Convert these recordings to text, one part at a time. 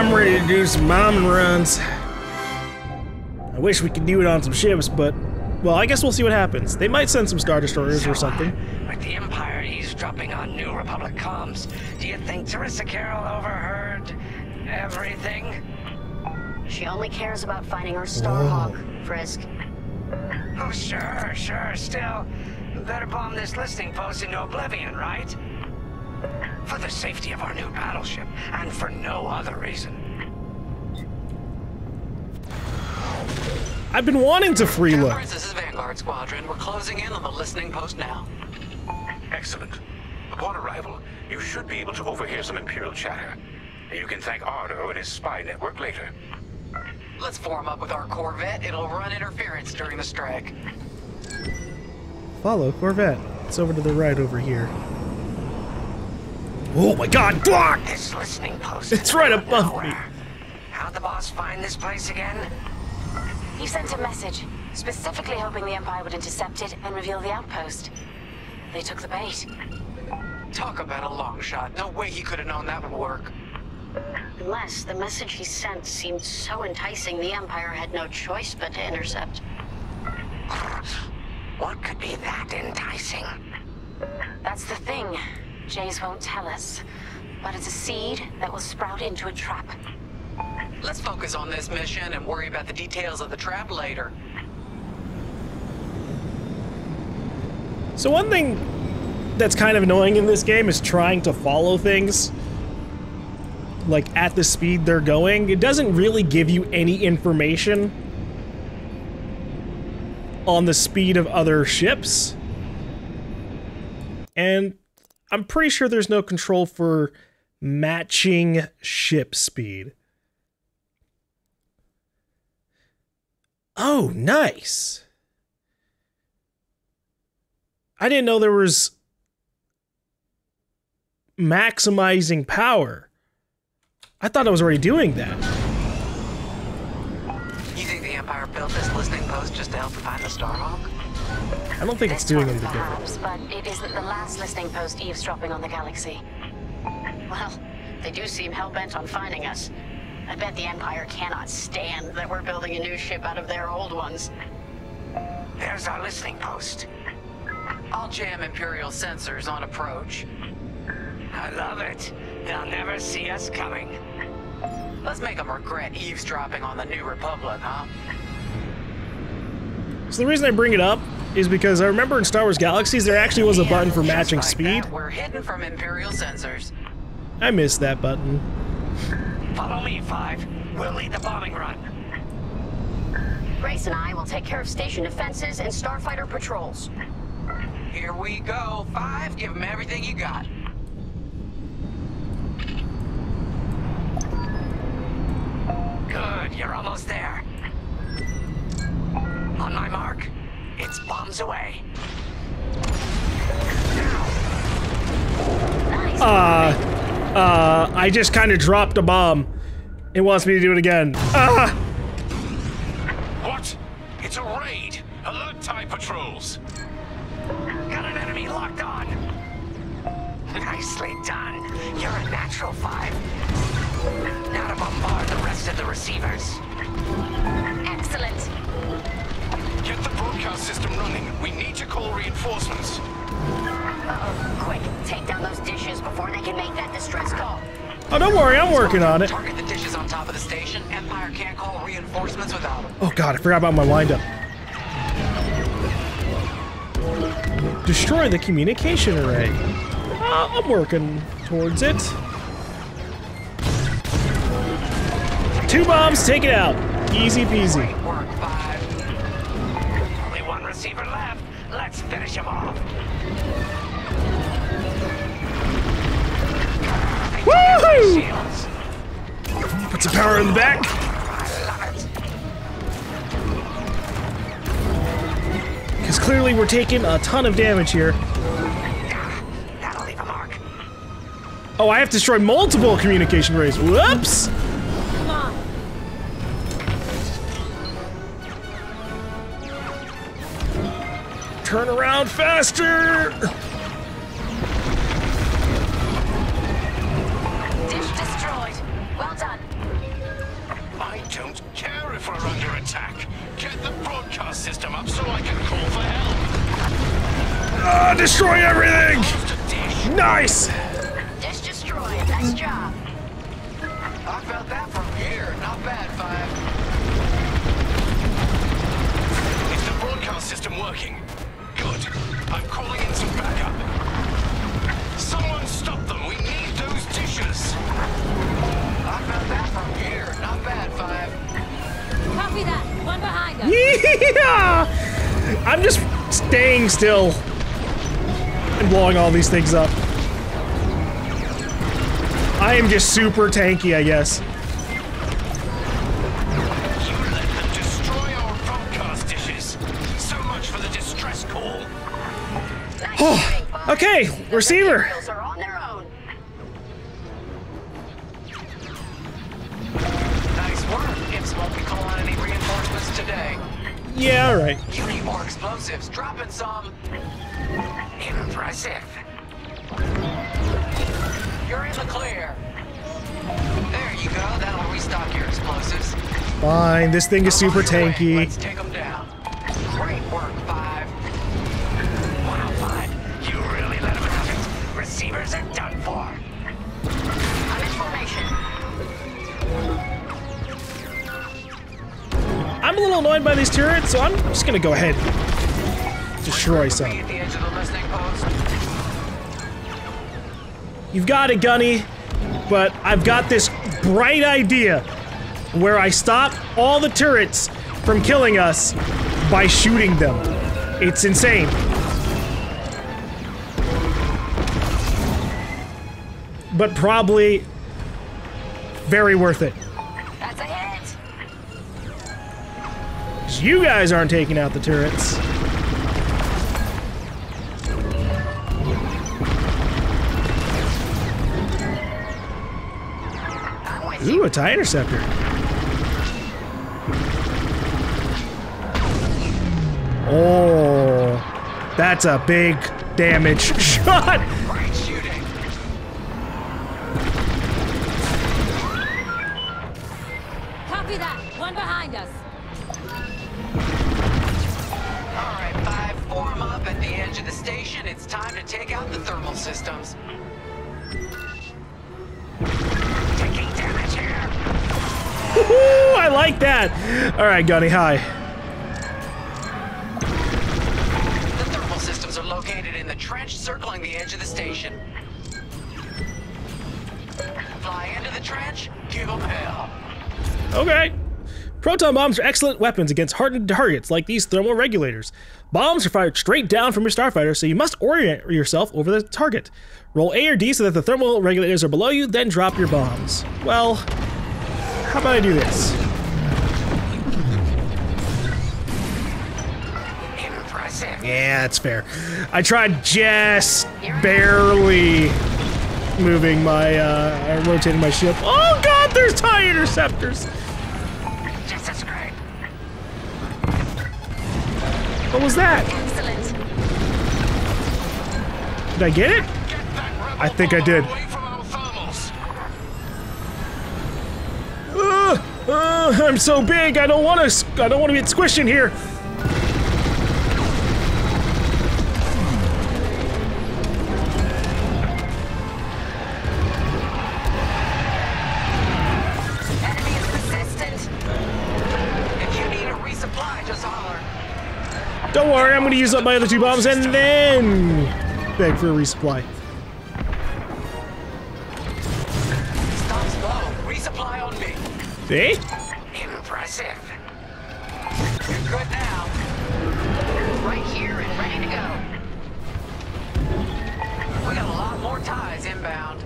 I'm ready to do some bombing runs. I wish we could do it on some ships, but... Well, I guess we'll see what happens. They might send some Star Destroyers or something. With the Empire eavesdropping on New Republic comms, do you think Teresa Carroll overheard everything? She only cares about finding our Starhawk, Frisk. Oh, sure. Still, better bomb this listening post into oblivion, right? For the safety of our new battleship, and for no other reason. I've been wanting to free look. This is Vanguard Squadron. We're closing in on the listening post now. Excellent. Upon arrival, you should be able to overhear some Imperial chatter. You can thank Ardo and his spy network later. Let's form up with our Corvette. It'll run interference during the strike. Follow Corvette. It's over to the right over here. Oh my god, block! This listening post. It's right above me. How'd the boss find this place again? He sent a message, specifically hoping the Empire would intercept it and reveal the outpost. They took the bait. Talk about a long shot. No way he could have known that would work. Unless the message he sent seemed so enticing, the Empire had no choice but to intercept. What could be that enticing? That's the thing. Jays won't tell us. But it's a seed that will sprout into a trap. Let's focus on this mission and worry about the details of the trap later. So one thing that's kind of annoying in this game is trying to follow things like at the speed they're going. It doesn't really give you any information on the speed of other ships. And I'm pretty sure there's no control for matching ship speed. Oh, nice. I didn't know there was maximizing power. I thought I was already doing that. You think the Empire built this listening post just to help find the Starhawk? I don't think it's doing anything different. Perhaps, but it isn't the last listening post eavesdropping on the galaxy. Well, they do seem hell-bent on finding us. I bet the Empire cannot stand that we're building a new ship out of their old ones. There's our listening post. I'll jam Imperial sensors on approach. I love it. They'll never see us coming. Let's make them regret eavesdropping on the New Republic, huh? So the reason I bring it up is because I remember in Star Wars Galaxies there actually was a button for matching speed. We're hidden from Imperial sensors. I missed that button. Follow me, Five. We'll lead the bombing run. Grace and I will take care of station defenses and starfighter patrols. Here we go. 5, give them everything you got. Good, you're almost there. On my mark. It's bombs away. I just kind of dropped a bomb. It wants me to do it again. What? It's a raid! Alert TIE patrols! Got an enemy locked on. Nicely done. You're a natural, Five. Now to bombard the rest of the receivers. Excellent. Get the broadcast system running. We need to call reinforcements. Uh-oh. Quick, take down those dishes before they can make that distress call. Oh, don't worry, I'm working on it. Target the dishes on top of the station. Empire can't call reinforcements without them. Oh god, I forgot about my windup. Destroy the communication array. I'm working towards it. 2 bombs, take it out. Easy peasy. Great work, 5. Only one receiver left. Let's finish him off. Woohoo! Shields. Put some power in the back. I love it. Because clearly we're taking a ton of damage here. That'll leave a mark. Oh, I have to destroy multiple communication arrays. Whoops! Come on. Turn around faster! Dish destroyed. Well done. Set the broadcast system up so I can call for help. Destroy everything! Nice! Dish destroyed. Nice job. I felt that from here. Not bad, Five. Is the broadcast system working? Good. I'm calling in some backup. Someone stop them. We need those dishes. I felt that from here. Not bad, Five. Copy that. One behind us. Yeah! I'm just staying still and blowing all these things up. I am just super tanky, I guess. You let them destroy our broadcast dishes. So much for the distress call. Okay, receiver. Materials are on their own. Nice work. Imps won't be calling any reinforcements today. Yeah, alright. You need more explosives. Dropping some. Impressive. You're in the clear. There you go. That'll restock your explosives. Fine, this thing is super tanky. Let's take them down. Great work, Five. 105. You really let him have it. Receivers are done for. I'm in formation. I'm a little annoyed by these turrets, so I'm just gonna go ahead. Destroy Be some. at the edge of the listening post. You've got it, Gunny, but I've got this bright idea where I stop all the turrets from killing us by shooting them. It's insane. But probably very worth it. That's a hit. 'Cause you guys aren't taking out the turrets. Ooh, a TIE interceptor. Oh, that's a big damage shot. Great shooting. Copy that. One behind us. All right, Five. Form up at the edge of the station. It's time to take out the thermal systems. Taking damage here. Woohoo, I like that. All right, Gunny, hi. The thermal systems are located in the trench circling the edge of the station. Fly into the trench, give them hell. Okay. Proton bombs are excellent weapons against hardened targets like these thermal regulators. Bombs are fired straight down from your starfighter, so you must orient yourself over the target. Roll A or D so that the thermal regulators are below you, then drop your bombs. Well, how about I do this? Impressive. Yeah, that's fair. I tried just barely moving my, rotating my ship. Oh god, there's TIE interceptors! Just as great. What was that? Excellent. Did I get it? I think I did. Away from our thermals. I'm so big. I don't want to get squished in here. Enemy is persistent. If you need a resupply, just holler. Don't worry, I'm going to use up my other two bombs and then beg for a resupply. Stop slow. Resupply on me. See? Impressive. You're good now. Right here and ready to go. We got a lot more ties inbound.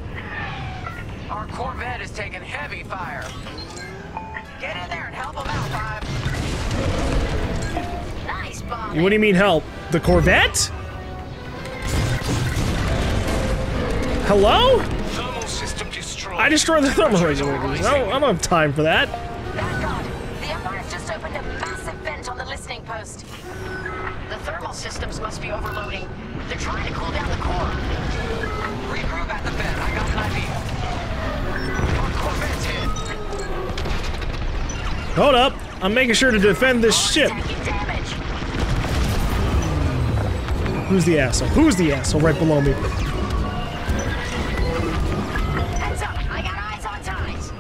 Our Corvette is taking heavy fire. Get in there and help them out, Five. Nice bomb. What do you mean help? The Corvette? Hello? Thermal system destroyed. I destroyed the thermal regulators. I don't have time for that. Thank God. The Empire's just opened a massive vent on the listening post. The thermal systems must be overloading. They're trying to cool down the core. Regroup at the vent. I got an idea. Our Corvette's hit. Hold up. I'm making sure to defend this ship. Taking damage. Who's the asshole? Who's the asshole right below me? Heads up, I got eyes on ties.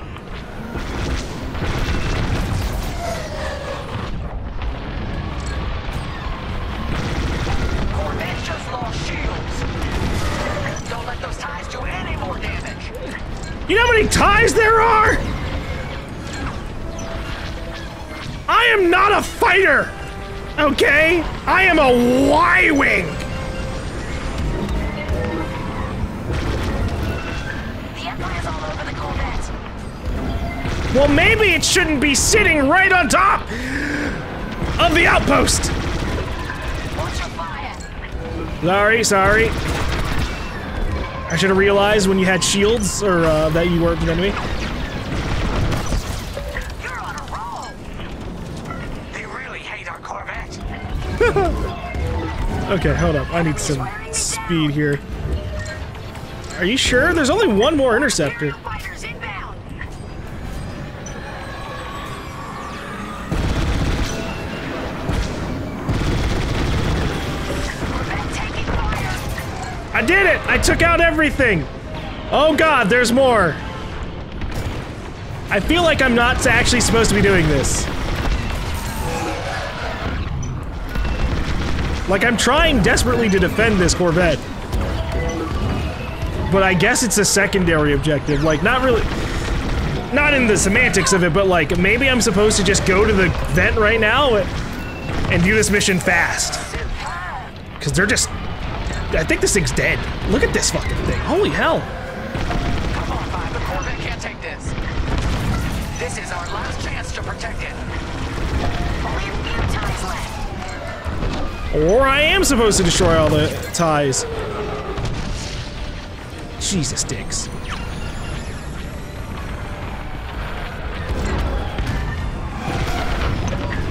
Corvette just lost shields. Don't let those ties do any more damage. You know how many ties there are? I am not a fighter, okay? I am a Y-wing. The Empire's all over the Corvette. Well, maybe it shouldn't be sitting right on top of the outpost. Watch your fire. Sorry. I should have realized when you had shields, or that you weren't an enemy. You're on a roll. They really hate our Corvette. Okay, hold up. I need some speed here. Are you sure? There's only one more interceptor. Fighters inbound. Corvette taking fire. I did it! I took out everything! Oh god, there's more! I feel like I'm not actually supposed to be doing this. Like, I'm trying desperately to defend this Corvette. But I guess it's a secondary objective. Like, not really... Not in the semantics of it, but like, maybe I'm supposed to just go to the vent right now and do this mission fast. Because they're just... I think this thing's dead. Look at this fucking thing. Holy hell. Come on, Five. The Corvette can't take this. This is our last chance to protect it. Only a few ties left. Or I am supposed to destroy all the ties. Jesus dicks.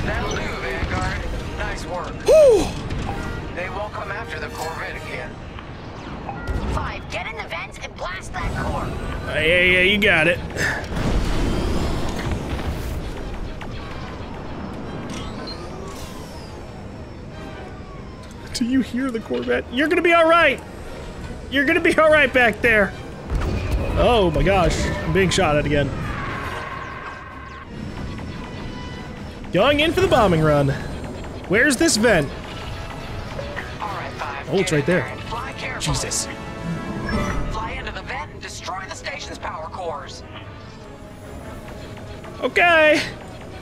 That'll do, Vanguard. Nice work. Whew! They won't come after the Corvette again. 5, get in the vents and blast that core. Yeah, you got it. Do you hear the Corvette? You're gonna be alright! You're gonna be alright back there! Oh my gosh, I'm being shot at again. Going in for the bombing run. Where's this vent? All right, Five. Oh, it's get right in there. and fly carefully. Jesus. Fly into the vent and destroy the station's power cores. Okay!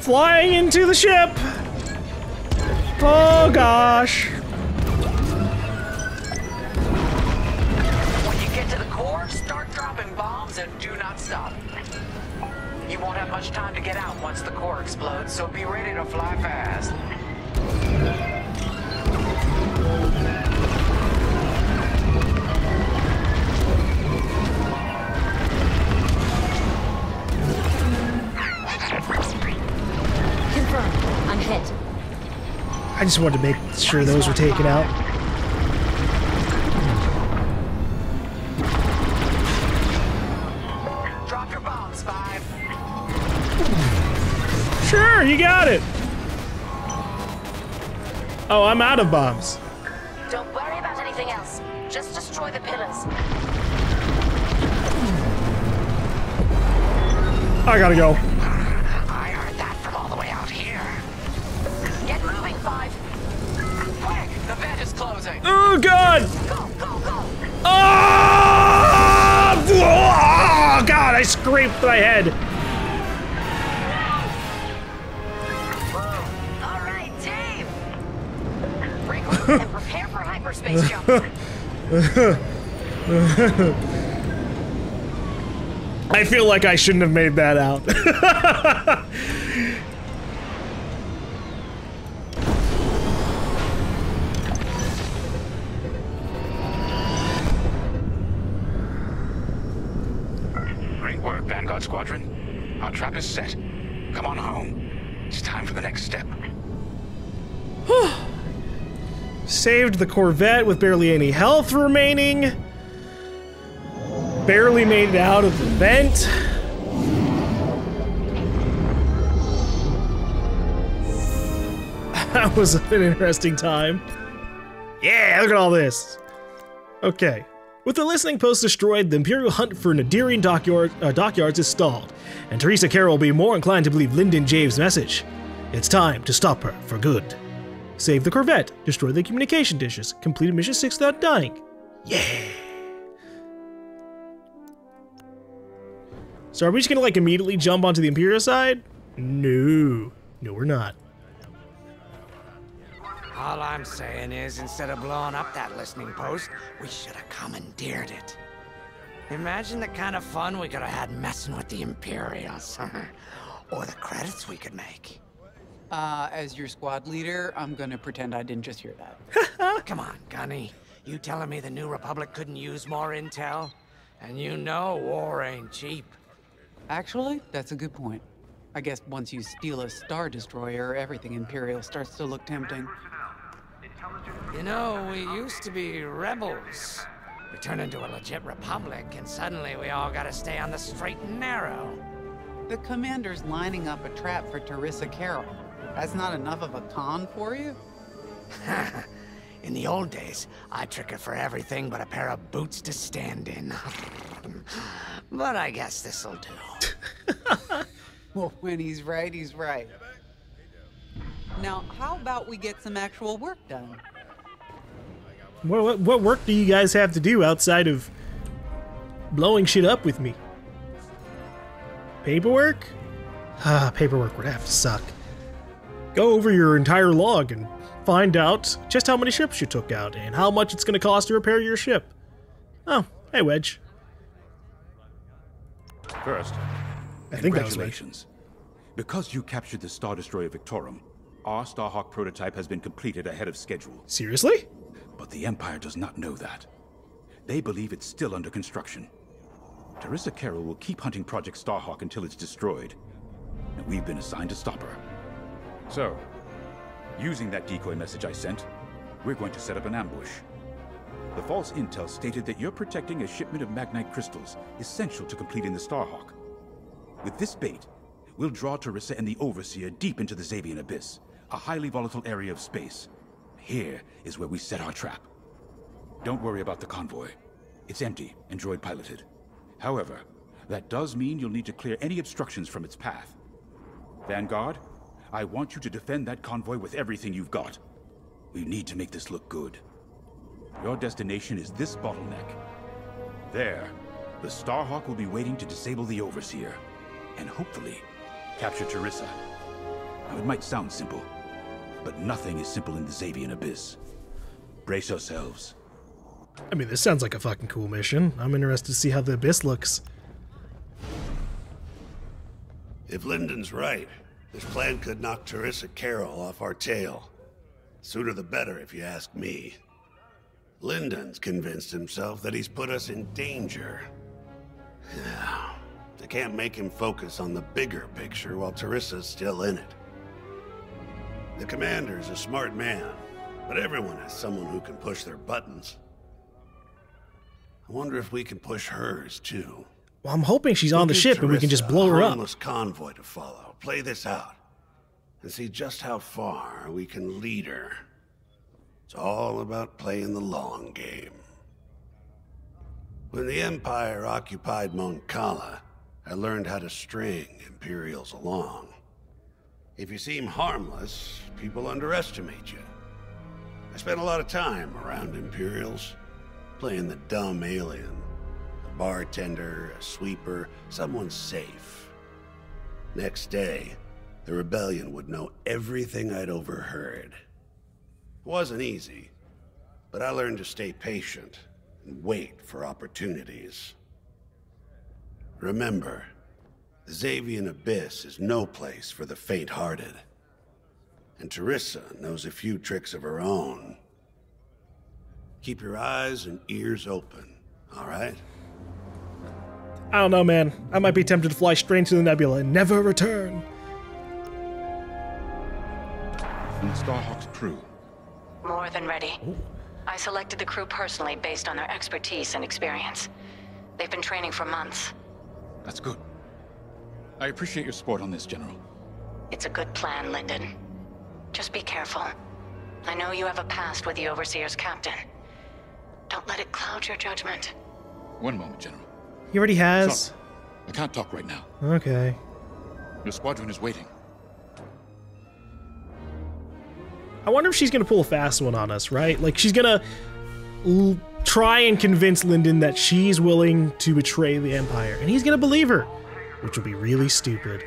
Flying into the ship! Oh gosh. When you get to the core, start dropping bombs and do not stop. You won't have much time to get out once the core explodes, so be ready to fly fast. Confirmed. I'm hit. I just wanted to make sure those were taken out. Drop your bombs, Five. Sure, you got it! Oh, I'm out of bombs. Don't worry about anything else. Just destroy the pillars. I gotta go. I heard that from all the way out here. Get moving, 5. Quick, the vent is closing. Oh god! Go, go, go. Oh! Oh god, I scraped my head. All right, team. Regroup and prepare for hyperspace jump. I feel like I shouldn't have made that out. Great work, Vanguard Squadron. Our trap is set. Come on home. It's time for the next step. Saved the Corvette with barely any health remaining. Barely made it out of the vent. That was an interesting time. Yeah, look at all this. Okay. With the listening post destroyed, the Imperial hunt for Nadirian dockyards is stalled, and Teresa Carroll will be more inclined to believe Lyndon James' message. It's time to stop her for good. Save the Corvette, destroy the communication dishes, complete mission 6 without dying. Yeah! So are we just gonna like immediately jump onto the Imperial side? No. No, we're not. All I'm saying is, instead of blowing up that listening post, we should have commandeered it. Imagine the kind of fun we could have had messing with the Imperials. Or the credits we could make. As your squad leader, I'm gonna pretend I didn't just hear that. Come on, Gunny. You telling me the New Republic couldn't use more intel? And you know war ain't cheap. Actually, that's a good point. I guess once you steal a Star Destroyer, everything Imperial starts to look tempting. You know, we used to be rebels. We turned into a legit republic, and suddenly we all gotta stay on the straight and narrow. The commander's lining up a trap for Teresa Carroll. That's not enough of a con for you? In the old days, I'd trick her for everything but a pair of boots to stand in. But I guess this'll do. Well, when he's right, he's right. Now, how about we get some actual work done? What work do you guys have to do outside of blowing shit up with me? Paperwork? Paperwork would have to suck. Go over your entire log and find out just how many ships you took out and how much it's going to cost to repair your ship. Oh, hey, Wedge. First, I think that was congratulations. Because you captured the Star Destroyer Victorum, our Starhawk prototype has been completed ahead of schedule. Seriously? But the Empire does not know that. They believe it's still under construction. Teresa Carroll will keep hunting Project Starhawk until it's destroyed, and we've been assigned to stop her. So, using that decoy message I sent, we're going to set up an ambush. The false intel stated that you're protecting a shipment of Magnite crystals essential to completing the Starhawk. With this bait, we'll draw Teresa and the Overseer deep into the Xavian Abyss, a highly volatile area of space. Here is where we set our trap. Don't worry about the convoy. It's empty and droid piloted. However, that does mean you'll need to clear any obstructions from its path. Vanguard, I want you to defend that convoy with everything you've got. We need to make this look good. Your destination is this bottleneck. There, the Starhawk will be waiting to disable the Overseer, and hopefully, capture Teresa. Now, it might sound simple, but nothing is simple in the Xavian Abyss. Brace yourselves. I mean, this sounds like a fucking cool mission. I'm interested to see how the Abyss looks. If Lyndon's right, this plan could knock Teresa Carroll off our tail. Sooner the better, if you ask me. Lyndon's convinced himself that he's put us in danger. Yeah, they can't make him focus on the bigger picture while Teresa's still in it. The commander's a smart man, but everyone has someone who can push their buttons. I wonder if we can push hers, too. Well, I'm hoping she's on the ship and we can just blow her up. A harmless convoy to follow. Play this out. And see just how far we can lead her. It's all about playing the long game. When the Empire occupied Mon Cala, I learned how to string Imperials along. If you seem harmless, people underestimate you. I spent a lot of time around Imperials, playing the dumb alien. A bartender, a sweeper, someone safe. Next day, the rebellion would know everything I'd overheard. It wasn't easy, but I learned to stay patient and wait for opportunities. Remember, the Xavian Abyss is no place for the faint-hearted. And Teresa knows a few tricks of her own. Keep your eyes and ears open, all right? I don't know, man. I might be tempted to fly straight to the nebula and never return. From the Starhawk's crew. More than ready. I selected the crew personally based on their expertise and experience. They've been training for months. That's good. I appreciate your support on this, General. It's a good plan, Lyndon. Just be careful. I know you have a past with the Overseer's captain. Don't let it cloud your judgment. One moment, General. He already has. Sorry, I can't talk right now. Okay. Your squadron is waiting. I wonder if she's gonna pull a fast one on us, right? Like, she's gonna try and convince Lyndon that she's willing to betray the Empire, and he's gonna believe her, which will be really stupid.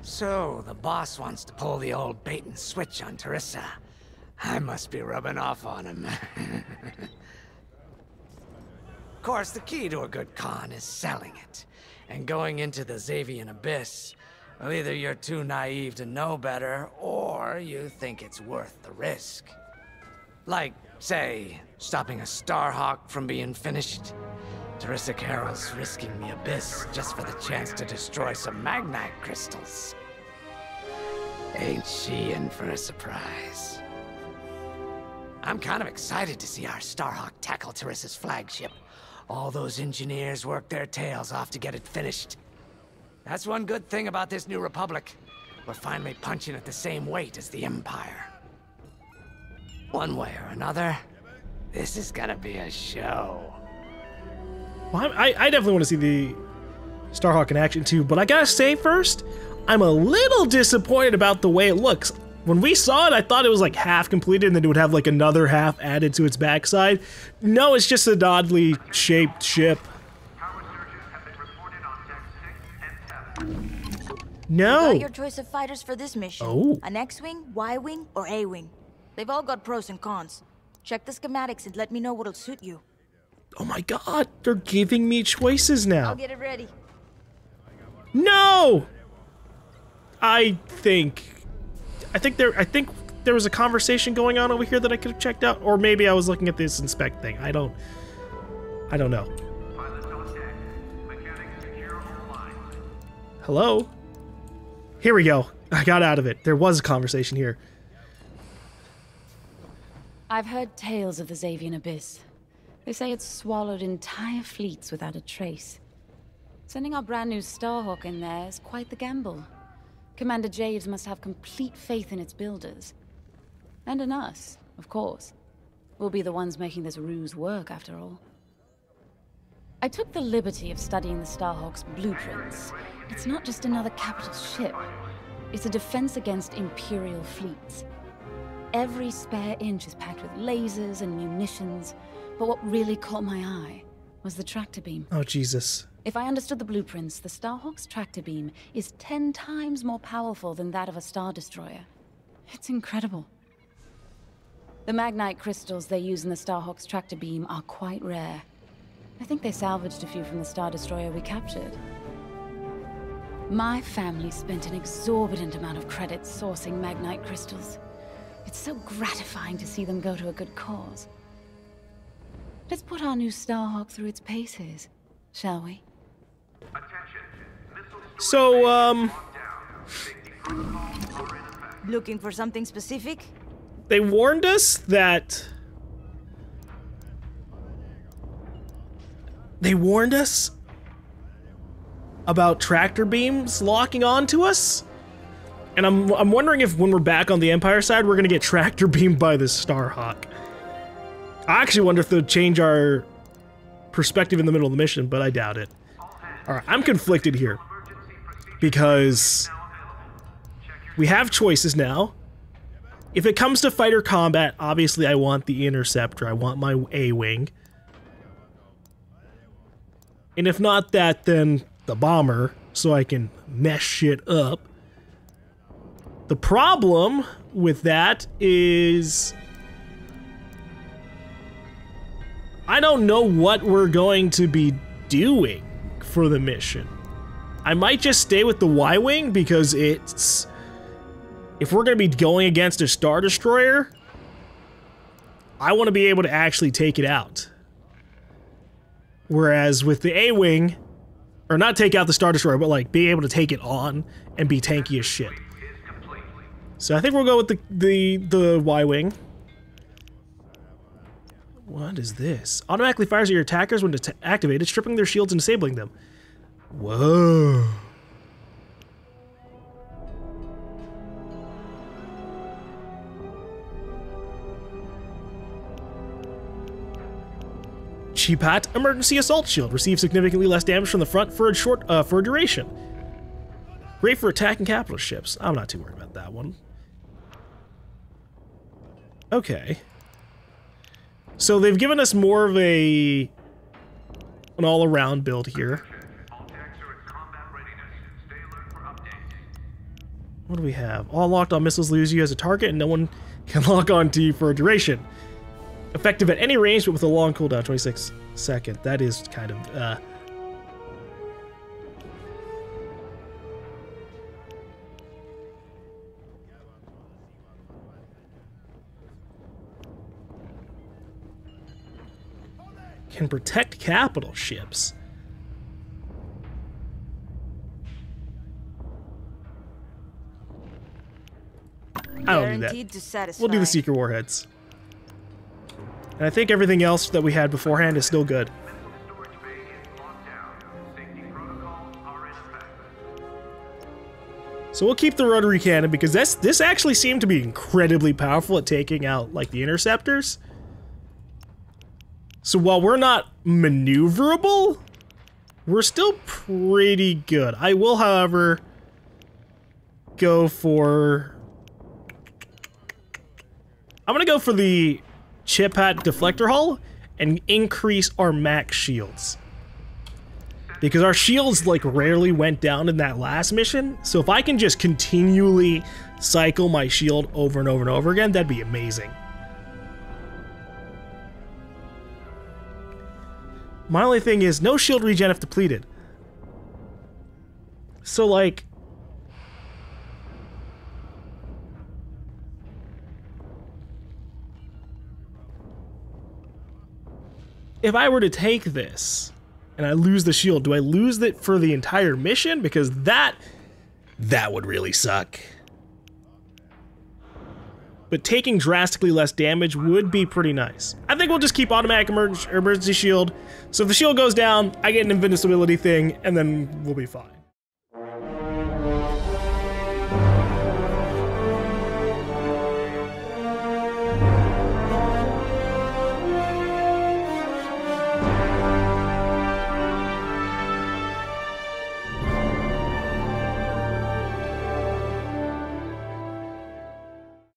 So, the boss wants to pull the old bait and switch on Teresa. I must be rubbing off on him. Of course, the key to a good con is selling it. And going into the Xavian Abyss, well, either you're too naive to know better, or you think it's worth the risk. Like, say, stopping a Starhawk from being finished. Teresa Carroll's risking the Abyss just for the chance to destroy some Magnite crystals. Ain't she in for a surprise? I'm kind of excited to see our Starhawk tackle Teresa's flagship. All those engineers worked their tails off to get it finished. That's one good thing about this new Republic. We're finally punching at the same weight as the Empire. One way or another, this is gonna be a show. Well, I definitely want to see the Starhawk in action too, but I gotta say first, I'm a little disappointed about the way it looks. When we saw it, I thought it was like half completed and then it would have like another half added to its backside. No, it's just an oddly shaped ship. No! You got your choice of fighters for this mission. Oh. An X-Wing, Y-Wing, or A-Wing. They've all got pros and cons. Check the schematics and let me know what'll suit you. Oh my god, they're giving me choices now. I'll get it ready. No! I think there was a conversation going on over here that I could have checked out, or maybe I was looking at this inspect thing. I don't know. Hello? Here we go. I got out of it. There was a conversation here. I've heard tales of the Xavian Abyss. They say it's swallowed entire fleets without a trace. Sending our brand new Starhawk in there is quite the gamble. Commander Javes must have complete faith in its builders. And in us, of course. We'll be the ones making this ruse work, after all. I took the liberty of studying the Starhawk's blueprints. It's not just another capital ship. It's a defense against Imperial fleets. Every spare inch is packed with lasers and munitions, but what really caught my eye was the tractor beam. Oh, Jesus. If I understood the blueprints, the Starhawk's tractor beam is 10 times more powerful than that of a Star Destroyer. It's incredible. The Magnite crystals they use in the Starhawk's tractor beam are quite rare. I think they salvaged a few from the Star Destroyer we captured. My family spent an exorbitant amount of credits sourcing Magnite crystals. It's so gratifying to see them go to a good cause. Let's put our new Starhawk through its paces, shall we? So, Looking for something specific? they warned us that... They warned us about tractor beams locking onto us? And I'm wondering if when we're back on the Empire side, we're gonna get tractor beamed by the Starhawk. I actually wonder if they'll change our perspective in the middle of the mission, but I doubt it. Alright, I'm conflicted here. Because we have choices now. If it comes to fighter combat, obviously I want the Interceptor. I want my A-Wing. And if not that, then the bomber, so I can mess shit up. The problem with that is... I don't know what we're going to be doing for the mission. I might just stay with the Y-Wing because it's... If we're going to be going against a Star Destroyer, I want to be able to actually take it out. Whereas with the A-Wing, or not take out the Star Destroyer, but like be able to take it on and be tanky as shit. So I think we'll go with the Y-Wing. What is this? Automatically fires at your attackers when activated, stripping their shields and disabling them. Whoa. Cheap Hat Emergency Assault Shield. Receives significantly less damage from the front for a duration. Great for attacking capital ships. I'm not too worried about that one. Okay. So they've given us more of an all-around build here. What do we have? All locked-on missiles lose you as a target, and no one can lock on to you for a duration. Effective at any range, but with a long cooldown, 26 seconds. That is kind of, Can protect capital ships. I don't do Guaranteed that. to satisfy. We'll do the Seeker Warheads. And I think everything else that we had beforehand is still good. So we'll keep the rotary cannon because this actually seemed to be incredibly powerful at taking out like the interceptors. So while we're not maneuverable, we're still pretty good. I will, however, go for... I'm gonna go for the Chip Hat Deflector Hull and increase our max shields. Because our shields like rarely went down in that last mission, so if I can just continually cycle my shield over and over and over again, that'd be amazing. My only thing is, no shield regen if depleted. So, like... if I were to take this, and I lose the shield, do I lose it for the entire mission? Because that would really suck. But taking drastically less damage would be pretty nice. I think we'll just keep automatic emergency shield. So if the shield goes down, I get an invincibility thing, and then we'll be fine.